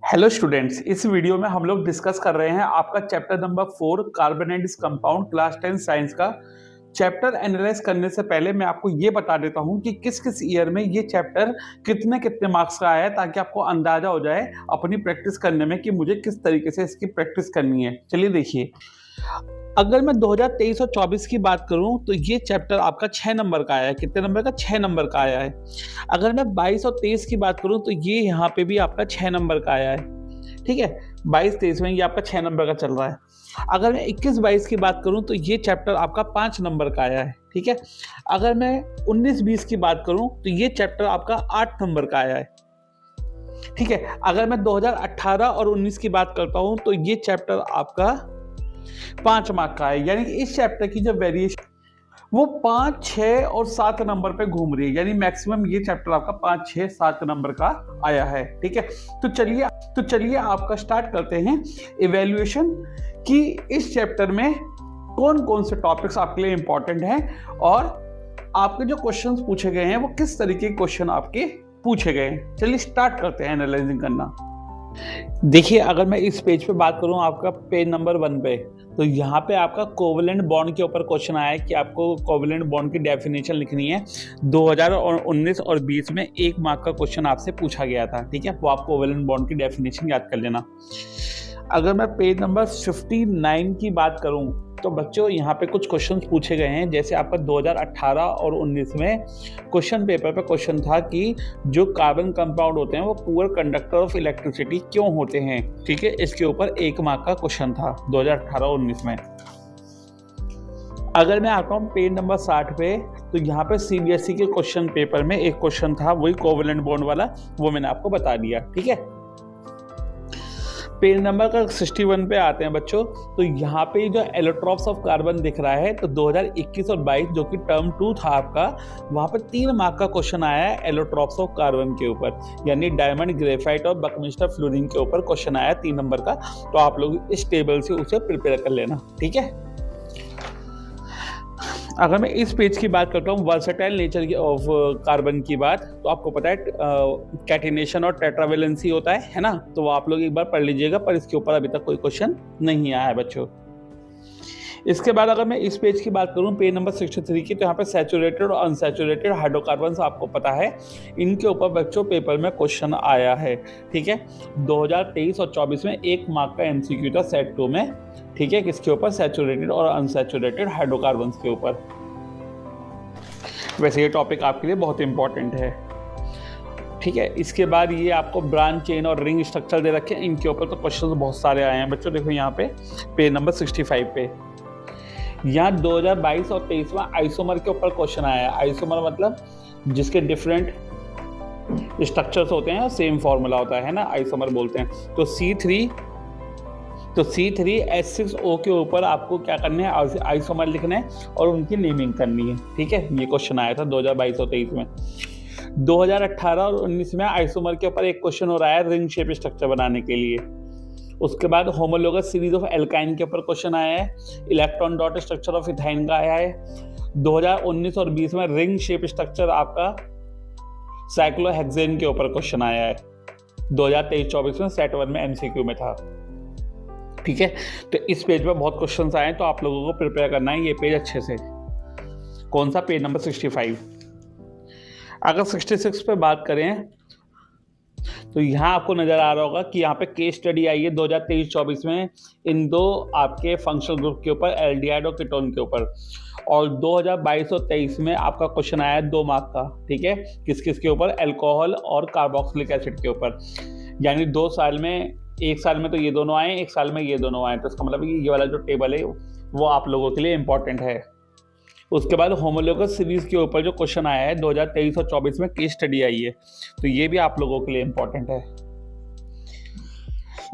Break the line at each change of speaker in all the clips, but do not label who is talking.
Hello students, इस video में हम लोग डिस्कस कर रहे हैं आपका chapter number 4 carbon and its compound class 10 science का। चैप्टर एनालाइज करने से पहले मैं आपको ये बता देता हूँ कि किस किस ईयर में ये चैप्टर कितने कितने मार्क्स का आया है, ताकि आपको अंदाजा हो जाए अपनी प्रैक्टिस करने में कि मुझे किस तरीके से इसकी प्रैक्टिस करनी है। चलिए देखिए, अगर मैं 2023 और 24 की बात करूं तो ये चैप्टर आपका 6 नंबर का आया है। कितने नंबर का? 6 नंबर का आया है। अगर मैं 22 और 23 की बात करूं तो ये यहाँ पे भी आपका 6 नंबर का आया है। ठीक है, 22-23 में ये आपका 6 नंबर का चल रहा है। अगर मैं 21-22 की बात करूं तो ये चैप्टर आपका 5 नंबर का आया है। ठीक है, अगर मैं 19-20 की बात करूं तो ये चैप्टर आपका 8 नंबर का आया है। ठीक है, अगर मैं 2018 और 19 की बात करता हूं तो ये चैप्टर आपका 5 मार्क का है। यानी कि इस चैप्टर की जो वेरिएशन वो 5, 6 और 7 नंबर पे घूम रही है। यानी मैक्सिमम ये चैप्टर आपका 5, 6, 7 नंबर का आया है। ठीक है, तो चलिए आपका स्टार्ट करते हैं इवैल्यूएशन कि इस चैप्टर में कौन कौन से टॉपिक्स आपके लिए इंपॉर्टेंट हैं और आपके जो क्वेश्चंस पूछे गए हैं वो किस तरीके के क्वेश्चन आपके पूछे गए हैं। चलिए स्टार्ट करते हैं एनालाइजिंग करना। देखिए, अगर मैं इस पेज पे बात करूं आपका पेज नंबर 1 पे, तो यहाँ पे आपका कोवेलेंट बॉन्ड के ऊपर क्वेश्चन आया है कि आपको कोवेलेंट बॉन्ड की डेफिनेशन लिखनी है। 2019 और 20 में 1 मार्क का क्वेश्चन आपसे पूछा गया था। ठीक है, वो आप कोवेलेंट बॉन्ड की डेफिनेशन याद कर लेना। अगर मैं पेज नंबर 59 की बात करूं तो बच्चों यहाँ पे कुछ क्वेश्चंस पूछे गए हैं। जैसे आपका 2018 और 19 में क्वेश्चन पेपर पे क्वेश्चन था कि जो कार्बन कंपाउंड होते हैं वो पुअर कंडक्टर ऑफ इलेक्ट्रिसिटी क्यों होते हैं। ठीक है, इसके ऊपर 1 मार्क का क्वेश्चन था 2018 और 19 में। अगर मैं आता हूँ पेज नंबर 60 पे, तो यहाँ पे सीबीएसई के क्वेश्चन पेपर में एक क्वेश्चन था वही कोवेलेंट बॉन्ड वाला, वो मैंने आपको बता दिया। ठीक है, पेज नंबर का 61 पे आते हैं बच्चों। तो यहाँ पे जो एलोट्रॉप्स ऑफ कार्बन दिख रहा है, तो 2021 और 22 जो कि टर्म 2 था आपका, वहाँ पे 3 मार्क का क्वेश्चन आया है एलोट्रॉप्स ऑफ कार्बन के ऊपर। यानी डायमंड, ग्रेफाइट और बकमिस्टर फ्लोरीन के ऊपर क्वेश्चन आया 3 नंबर का। तो आप लोग इस टेबल से उसे प्रिपेयर कर लेना। ठीक है, अगर मैं इस पेज की बात करता हूँ वर्सेटाइल नेचर की ऑफ कार्बन की बात, तो आपको पता है कैटिनेशन और टेट्रावेलेंसी होता है ना, तो वो आप लोग एक बार पढ़ लीजिएगा, पर इसके ऊपर अभी तक कोई क्वेश्चन नहीं आया है बच्चों। इसके बाद अगर मैं इस पेज की बात करूं पेज नंबर 63 की, तो यहाँ पे सैचुरेटेड और अनसैचुरेटेड हाइड्रोकार्बन आपको पता है, इनके ऊपर बच्चों पेपर में क्वेश्चन आया है। ठीक है, 2023 और 24 में 1 मार्क का एमसीक्यू था सेट 2 में। ठीक है, किसके ऊपर? सैचुरेटेड और अनसैचुरेटेड हाइड्रोकार्बन के ऊपर। वैसे ये टॉपिक आपके लिए बहुत इंपॉर्टेंट है। ठीक है, इसके बाद ये आपको ब्रांच चेन और रिंग स्ट्रक्चर दे रखे हैं, इनके ऊपर तो क्वेश्चन बहुत सारे आए हैं बच्चों। देखो यहाँ पे पेज नंबर 65 पे, यहाँ 2022 और 23 में आइसोमर के ऊपर क्वेश्चन आया है। आइसोमर मतलब जिसके डिफरेंट स्ट्रक्चर्स होते हैं और सेम फॉर्मूला होता है ना, आइसोमर बोलते हैं। तो C3H6O के ऊपर आपको क्या करना है? आइसोमर लिखना है और उनकी नेमिंग करनी है। ठीक है, ये क्वेश्चन आया था 2022 और 23 में। 2018 और 19 में आइसोमर के ऊपर एक क्वेश्चन हो रहा है रिंग शेप स्ट्रक्चर बनाने के लिए। उसके बाद होमोलोगस सीरीज ऑफ एल्काइन के ऊपर क्वेश्चन आया है। Electron dot structure of ethyne का आया है। 2019 और 20 में रिंग शेप स्ट्रक्चर आपका साइक्लोहेक्सेन के ऊपर क्वेश्चन आया है। 2023-24 में सेट 1 में एमसीक्यू में था। ठीक है, तो इस पेज पे बहुत क्वेश्चंस आए हैं, तो आप लोगों को प्रिपेयर करना है ये पेज अच्छे से। कौन सा? Page number 65। अगर 66 पे बात करें तो यहाँ आपको नजर आ रहा होगा कि यहाँ पे केस स्टडी आई है 2023-24 में इन 2 आपके फंक्शनल ग्रुप के ऊपर, एल्डिहाइड और कीटोन के ऊपर। और 2022 और 23 में आपका क्वेश्चन आया है 2 मार्क का। ठीक है, किस किस के ऊपर? अल्कोहल और कार्बोक्सिलिक एसिड के ऊपर। यानी 2 साल में, 1 साल में तो ये दोनों आए, 1 साल में ये दोनों आए, तो इसका मतलब ये वाला जो टेबल है वो आप लोगों के लिए इंपॉर्टेंट है। उसके बाद होमोलोगस सीरीज के ऊपर जो क्वेश्चन आया है 2023 और 24 में केस स्टडी आई है, तो ये भी आप लोगों के लिए इंपॉर्टेंट है।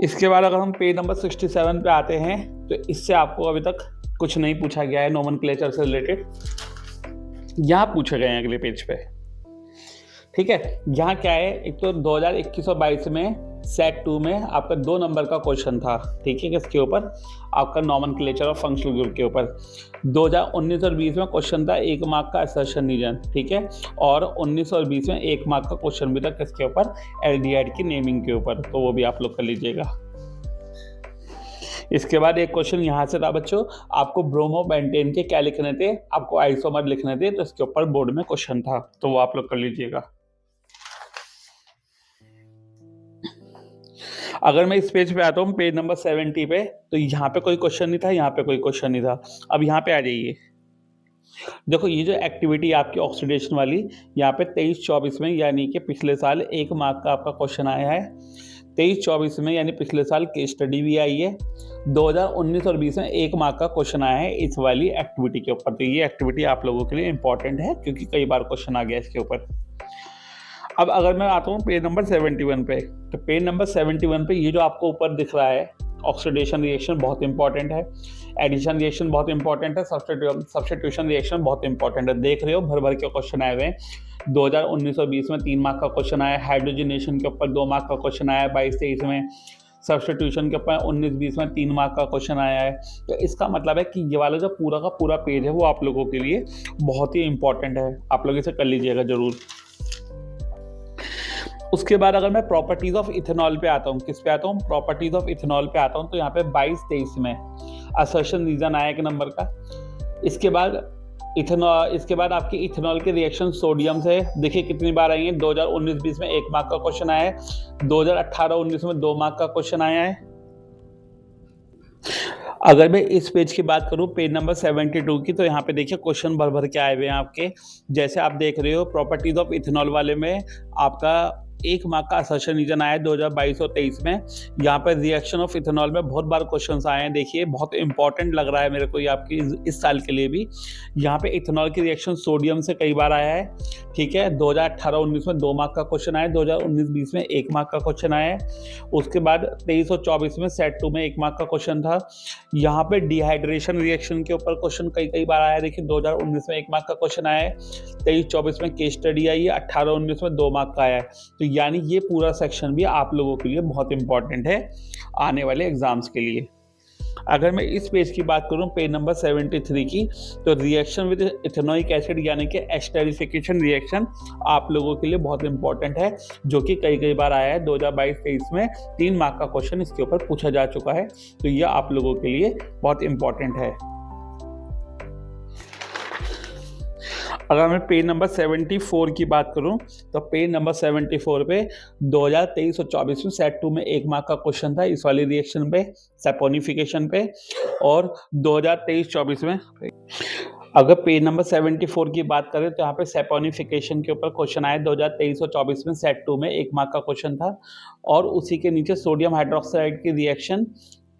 इसके बाद अगर हम पेज नंबर 67 पे आते हैं, तो इससे आपको अभी तक कुछ नहीं पूछा गया है नोमेनक्लेचर से रिलेटेड, यहाँ पूछे गए हैं अगले पेज पे। ठीक है, यहाँ क्या है? एक तो 2021 और 22 में सेट 2 में आपका 2 नंबर का क्वेश्चन था, ठीक है, किसके ऊपर, आपका नॉमेनक्लेचर ऑफ फंक्शनल ग्रुप के ऊपर। 2019 और 20 में क्वेश्चन था 1 मार्क का असर्शन रीजन, ठीक है, और 19 और 20 में 1 मार्क का क्वेश्चन भी था किसके ऊपर, एल्डिहाइड की नेमिंग के ऊपर, तो वो भी आप लोग कर लीजिएगा। इसके बाद एक क्वेश्चन यहाँ से था बच्चों, आपको ब्रोमोबेंटेन के क्या लिखने थे, आपको आइसोमर लिखने थे, तो इसके ऊपर बोर्ड में क्वेश्चन था, तो वो आप लोग कर लीजिएगा। अगर मैं इस पेज पे आता हूँ, पेज नंबर 70 पे, तो यहाँ पे कोई क्वेश्चन नहीं था, यहाँ पे कोई क्वेश्चन नहीं था। अब यहाँ पे आ जाइए, देखो ये जो एक्टिविटी आपकी ऑक्सीडेशन वाली, यहाँ पे 23-24 में, यानी कि पिछले साल 1 मार्क का आपका क्वेश्चन आया है। 23-24 में यानी पिछले साल केस स्टडी भी आई है। 2019 और 20 में 1 मार्क का क्वेश्चन आया है इस वाली एक्टिविटी के ऊपर, तो ये एक्टिविटी आप लोगों के लिए इंपॉर्टेंट है क्योंकि कई बार क्वेश्चन आ गया इसके ऊपर। अब अगर मैं आता हूँ पेज नंबर 71 पे, तो पेज नंबर 71 पे ये जो आपको ऊपर दिख रहा है, ऑक्सीडेशन रिएक्शन बहुत इंपॉर्टेंट है, एडिशन रिएक्शन बहुत इंपॉर्टेंट है, सब्स्टिट्यूशन रिएक्शन बहुत इंपॉर्टेंट है। देख रहे हो भर भर के क्वेश्चन आए हुए हैं। 2019 और 20 में 3 मार्क का क्वेश्चन आया, हाइड्रोजनेशन के ऊपर 2 मार्क का क्वेश्चन आया, 22-23 में सब्स्टिट्यूशन के ऊपर 19-20 में 3 मार्क का क्वेश्चन आया है। तो इसका मतलब है कि ये वाला जो पूरा का पूरा पेज है वो आप लोगों के लिए बहुत ही इंपॉर्टेंट है, आप लोग इसे कर लीजिएगा जरूर। उसके बाद अगर मैं प्रॉपर्टीज ऑफ इथेनॉल पे आता हूँ, किस पे आता हूँ, प्रॉपर्टीज ऑफ इथेनॉल पे आता हूँ, तो यहाँ पे 22-23 में असर्शन रीजन आया 1 नंबर का। इसके बाद आपकी इथेनॉल के रिएक्शन सोडियम से देखिए कितनी बार आई है, 2019-20 में 1 मार्क का क्वेश्चन आया है, 2018-19 में 2 मार्क का क्वेश्चन आया है। अगर मैं इस पेज की बात करूं, पेज नंबर 72 की, तो यहाँ पे देखिए क्वेश्चन भर भर के आए हुए हैं आपके। जैसे आप देख रहे हो प्रॉपर्टीज ऑफ इथेनॉल वाले में आपका 1 मार्क का असर्शन रीजन आया है 2022 और 23 में। यहाँ पर रिएक्शन ऑफ इथेनॉल में बहुत बार क्वेश्चंस आए हैं, देखिए बहुत इंपॉर्टेंट लग रहा है मेरे को ये आपकी इस साल के लिए भी। यहाँ पे इथेनॉल की रिएक्शन सोडियम से कई बार आया है, ठीक है, 2018-19 में 2 मार्क का क्वेश्चन आया, 2019-20 में 1 मार्क का क्वेश्चन आया है। उसके बाद 23 और 24 में सेट 2 में 1 मार्क का क्वेश्चन था। यहाँ पे डिहाइड्रेशन रिएक्शन के ऊपर क्वेश्चन कई बार आया है, देखिए 2019 में 1 मार्क का क्वेश्चन आया है, 23-24 में केस स्टडी आई है, 18-19 में 2 मार्क का आया है। तो यानी ये पूरा सेक्शन भी आप लोगों के लिए बहुत इंपॉर्टेंट है आने वाले एग्जाम्स के लिए। अगर मैं इस पेज की बात करूं, पेज नंबर 73 की, तो रिएक्शन विद इथेनोइक एसिड यानी कि एस्टेरिफिकेशन रिएक्शन आप लोगों के लिए बहुत इंपॉर्टेंट है, जो कि कई बार आया है। 2022-23 में 3 मार्क का क्वेश्चन इसके ऊपर पूछा जा चुका है, तो यह आप लोगों के लिए बहुत इंपॉर्टेंट है। अगर मैं पेज नंबर 74 की बात करूं, तो पेज नंबर 74 पे 2023 और 24 में सेट 2 में 1 मार्क का क्वेश्चन था इस वाली रिएक्शन पे, सैपोनिफिकेशन पे। और 2023-24 में अगर पेज नंबर 74 की बात करें, तो यहाँ पे सैपोनिफिकेशन के ऊपर क्वेश्चन आया 2023 और 24 में सेट 2 में 1 मार्क का क्वेश्चन था। और उसी के नीचे सोडियम हाइड्रोक्साइड की रिएक्शन,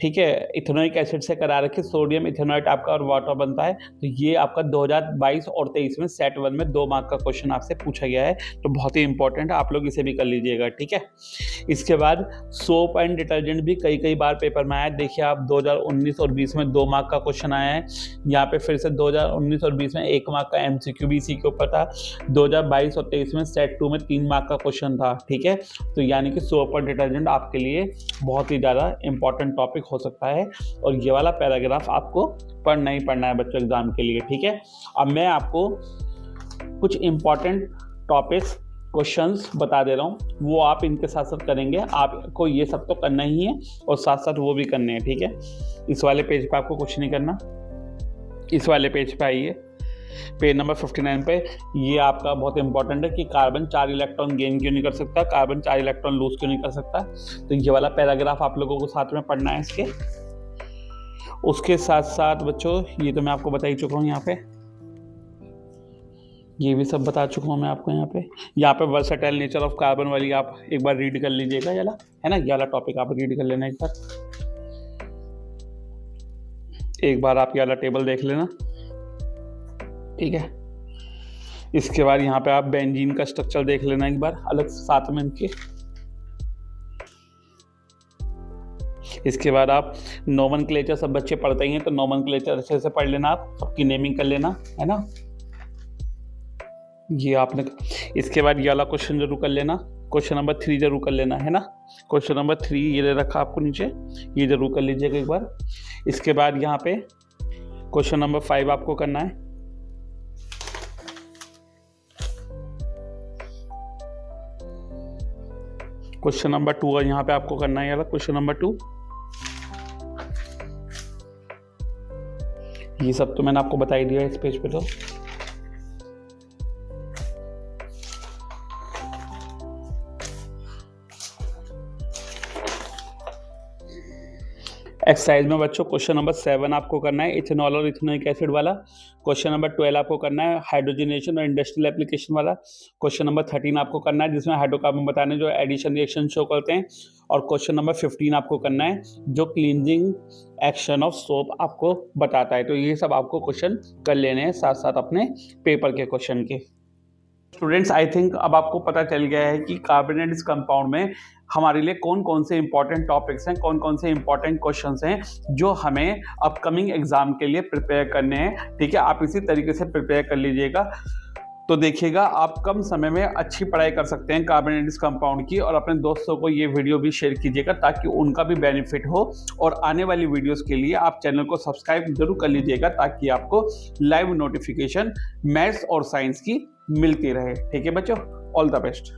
ठीक है, इथेनोइक एसिड से करा रखे, सोडियम इथेनॉइट आपका और वाटर बनता है। तो ये आपका 2022 और 23 में सेट 1 में 2 मार्क का क्वेश्चन आपसे पूछा गया है, तो बहुत ही इंपॉर्टेंट है, आप लोग इसे भी कर लीजिएगा, ठीक है। इसके बाद सोप एंड डिटर्जेंट भी कई बार पेपर में आया, देखिए आप 2019 और 20 में 2 मार्क का क्वेश्चन आया है। यहाँ पे फिर से 2019 और 20 में 1 मार्क का MCQ भी इसी के ऊपर था। 2022 और 23 में सेट 2 में 3 मार्क का क्वेश्चन था, ठीक है। तो यानी कि सोप और डिटर्जेंट आपके लिए बहुत ही ज़्यादा इंपॉर्टेंट टॉपिक हो सकता है, और ये वाला पैराग्राफ आपको पढ़ना ही पढ़ना है बच्चों एग्जाम के लिए, ठीक है। अब मैं आपको कुछ इंपॉर्टेंट टॉपिक्स क्वेश्चंस बता दे रहा हूँ, वो आप इनके साथ साथ करेंगे। आपको ये सब तो करना ही है और साथ साथ वो भी करने हैं, ठीक है। इस वाले पेज पे आपको कुछ नहीं करना, इस वाले पेज पे आइए, पेज नंबर 59 पे। ये आपका बहुत इंपॉर्टेंट है कि कार्बन 4 इलेक्ट्रॉन गेन क्यों नहीं कर सकता, कार्बन 4 इलेक्ट्रॉन लूज क्यों नहीं कर सकता। तो ये वाला पैराग्राफ आप लोगों को साथ में पढ़ना है इसके। उसके साथ साथ बच्चों ये तो मैं आपको बता ही चुका हूँ, यहाँ पे ये भी सब बता चुका हूँ मैं आपको। यहाँ पे वर्सेटाइल नेचर ऑफ कार्बन वाली आप एक बार रीड कर लीजिएगा, ये है ना, ये वाला टॉपिक आप रीड कर लेना एक बार आप ये वाला टेबल देख लेना, ठीक है। इसके बाद यहाँ पे आप बेंजीन का स्ट्रक्चर देख लेना एक बार अलग साथ में इनके। इसके बाद आप नोमेनक्लेचर, सब बच्चे पढ़ते ही हैं तो नोमेनक्लेचर अच्छे से पढ़ लेना, आप सबकी नेमिंग कर लेना, है ना। ये आपने इसके बाद ये वाला क्वेश्चन जरूर कर लेना, क्वेश्चन नंबर 3 जरूर कर लेना है ना। क्वेश्चन नंबर 3 ये ले रखा आपको नीचे, ये जरूर कर लीजिएगा एक बार। इसके बाद यहाँ पे क्वेश्चन नंबर 5 आपको करना है। क्वेश्चन नंबर 2 यहाँ पे आपको करना है, ये वाला क्वेश्चन नंबर 2। ये सब तो मैंने आपको बता ही दिया इस पेज पे। तो एक्सरसाइज में बच्चों क्वेश्चन नंबर 7 आपको करना है, इथेनॉल और इथेनोइक एसिड वाला। क्वेश्चन नंबर 12 आपको करना है, हाइड्रोजनेशन और इंडस्ट्रियल एप्लीकेशन वाला। क्वेश्चन नंबर 13 आपको करना है, जिसमें हाइड्रोकार्बन बताने जो एडिशन रिएक्शन शो करते हैं। और क्वेश्चन नंबर 15 आपको करना है, जो क्लींजिंग एक्शन ऑफ सोप आपको बताता है। तो ये सब आपको क्वेश्चन कर लेने हैं साथ साथ अपने पेपर के क्वेश्चन के। स्टूडेंट्स, आई थिंक अब आपको पता चल गया है कि कार्बोनेटेड कंपाउंड में हमारे लिए कौन कौन से इंपॉर्टेंट टॉपिक्स हैं, कौन कौन से इंपॉर्टेंट क्वेश्चंस हैं जो हमें अपकमिंग एग्जाम के लिए प्रिपेयर करने हैं। ठीक है, आप इसी तरीके से प्रिपेयर कर लीजिएगा, तो देखिएगा आप कम समय में अच्छी पढ़ाई कर सकते हैं कार्बोनेटेड कंपाउंड की। और अपने दोस्तों को ये वीडियो भी शेयर कीजिएगा ताकि उनका भी बेनिफिट हो। और आने वाली वीडियोस के लिए आप चैनल को सब्सक्राइब जरूर कर लीजिएगा ताकि आपको लाइव नोटिफिकेशन मैथ्स और साइंस की मिलती रहे। ठीक है बच्चों, ऑल द बेस्ट।